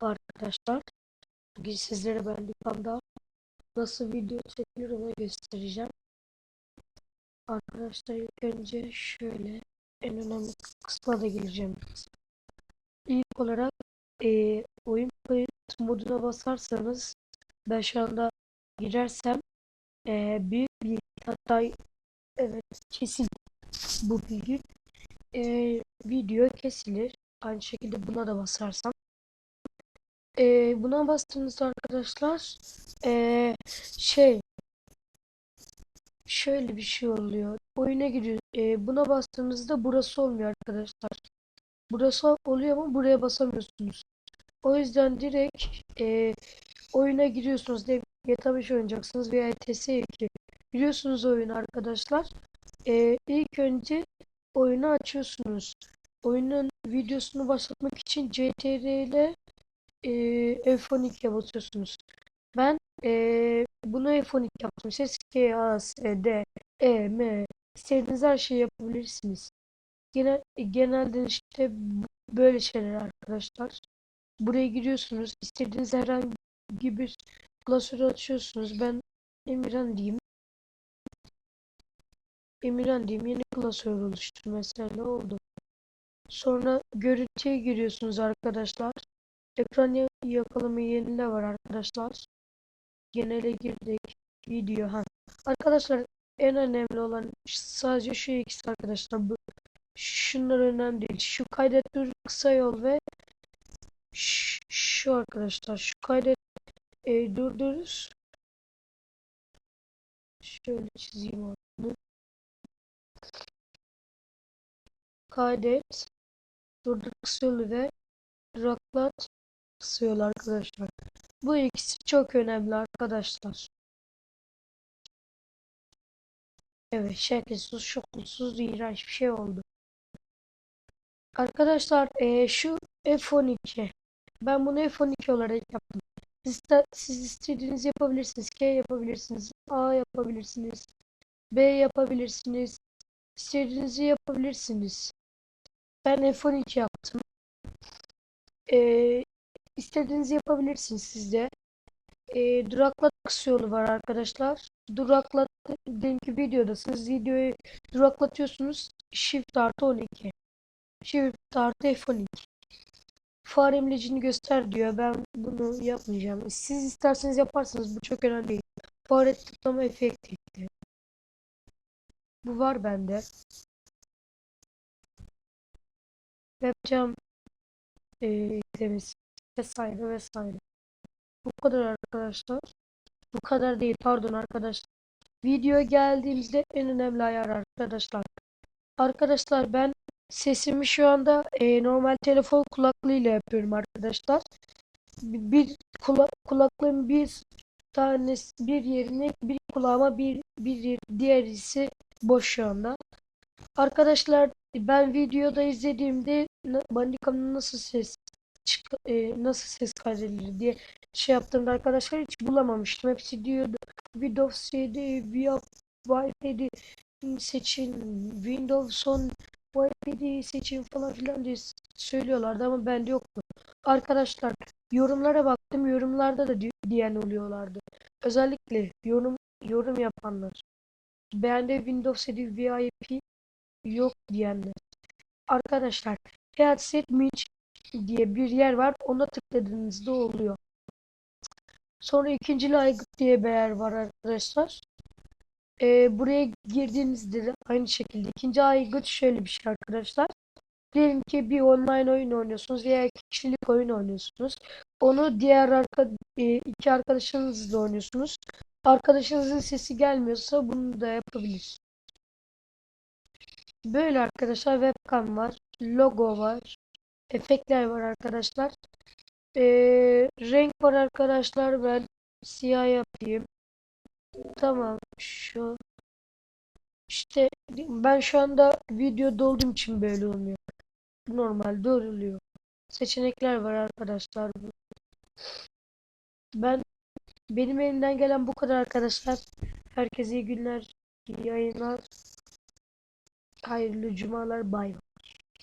Arkadaşlar, bugün sizlere ben Lipan'da nasıl video çekilir onu göstereceğim. Arkadaşlar ilk önce şöyle en önemli kısma da gireceğim. İlk olarak oyun kayıt moduna basarsanız ben şu anda girersem büyük bir hatta evet kesin bu bilgi video kesilir. Aynı şekilde buna da basarsam. Buna bastığınızda arkadaşlar ee, şey şöyle bir şey oluyor. Oyuna giriyor. Buna bastığınızda burası olmuyor arkadaşlar. Burası oluyor ama buraya basamıyorsunuz. O yüzden direkt oyuna giriyorsunuz. GTA 5 oynayacaksınız veya ETS 2. Giriyorsunuz oyuna arkadaşlar. İlk önce oyunu açıyorsunuz. Oyunun videosunu başlatmak için CTRL ile F12'ye basıyorsunuz. Ben bunu F12 yaptım. Ses K, A, S, D, E, M. İstediğiniz her şeyi yapabilirsiniz. Genelde işte böyle şeyler arkadaşlar. Buraya giriyorsunuz. İstediğiniz herhangi bir klasörü açıyorsunuz. Ben Emirhan diyeyim. Emirhan diyeyim. Yeni klasör oluştur mesela oldu. Sonra görüntüye giriyorsunuz arkadaşlar. Ekran yakalama yerinde var arkadaşlar. Genele girdik. Video. Ha. Arkadaşlar en önemli olan sadece şu ikisi arkadaşlar. Şunlar önemli değil. Şu kaydet dur kısa yol ve şu arkadaşlar. Şu kaydet durdur. Şöyle çizeyim onu. Kaydet durdur kısa yolu ve duraklat kısa yol arkadaşlar. Bu ikisi çok önemli arkadaşlar. Evet, şekilsiz, şokulsuz, iğrenç bir şey oldu. Arkadaşlar şu F12. Ben bunu F12 olarak yaptım. Siz istediğiniz yapabilirsiniz. K yapabilirsiniz. A yapabilirsiniz. B yapabilirsiniz. İstediğinizi yapabilirsiniz. Ben F12 yaptım. E, istediğinizi yapabilirsiniz siz de. Duraklat kısa yolu var arkadaşlar. Duraklat dünkü videodasınız. Videoyu duraklatıyorsunuz. Shift artı 12. Shift artı F12. Fare imlecini göster diyor. Ben bunu yapmayacağım. Siz isterseniz yaparsınız. Bu çok önemli değil. Fare tıklama efekti. Bu var bende. Webcam izlemesi vesaire vesaire. Bu kadar arkadaşlar. Bu kadar değil. Pardon arkadaşlar. Video geldiğimizde en önemli ayar arkadaşlar. Arkadaşlar ben sesimi şu anda normal telefon kulaklığıyla yapıyorum arkadaşlar. Bir kulaklığın bir tanesi bir yerine bir kulağıma diğerisi boş şu anda. Arkadaşlar ben videoda izlediğimde Bandicam'ın nasıl ses kaydedilir diye şey yaptığımda arkadaşlar hiç bulamamıştım. Hepsi diyordu Windows 7 via Wi-Fi'di seçin, Windows 10 Wi-Fi'di seçin falan filan diye söylüyorlardı ama bende yoktu. Arkadaşlar yorumlara baktım, yorumlarda da diyen oluyorlardı. Özellikle yorum yapanlar. Bende Windows 7 VIP yok diyenler. Arkadaşlar Headset Mitch diye bir yer var. Ona tıkladığınızda oluyor. Sonra ikinci aygıt diye bir yer var arkadaşlar. Buraya girdiğinizde de aynı şekilde ikinci aygıt şöyle bir şey arkadaşlar. Diyelim ki bir online oyun oynuyorsunuz veya iki kişilik oyun oynuyorsunuz. Onu iki arkadaşınızla oynuyorsunuz. Arkadaşınızın sesi gelmiyorsa bunu da yapabilirsiniz. Böyle arkadaşlar webcam var. Logo var. Efektler var arkadaşlar. Renk var arkadaşlar. Ben siyah yapayım. Tamam. İşte ben şu anda videoda olduğum için böyle olmuyor. Normalde oluyor. Seçenekler var arkadaşlar. Ben benim elimden gelen bu kadar arkadaşlar. Herkese iyi günler, iyi yayınlar, hayırlı cumalar, bay bay.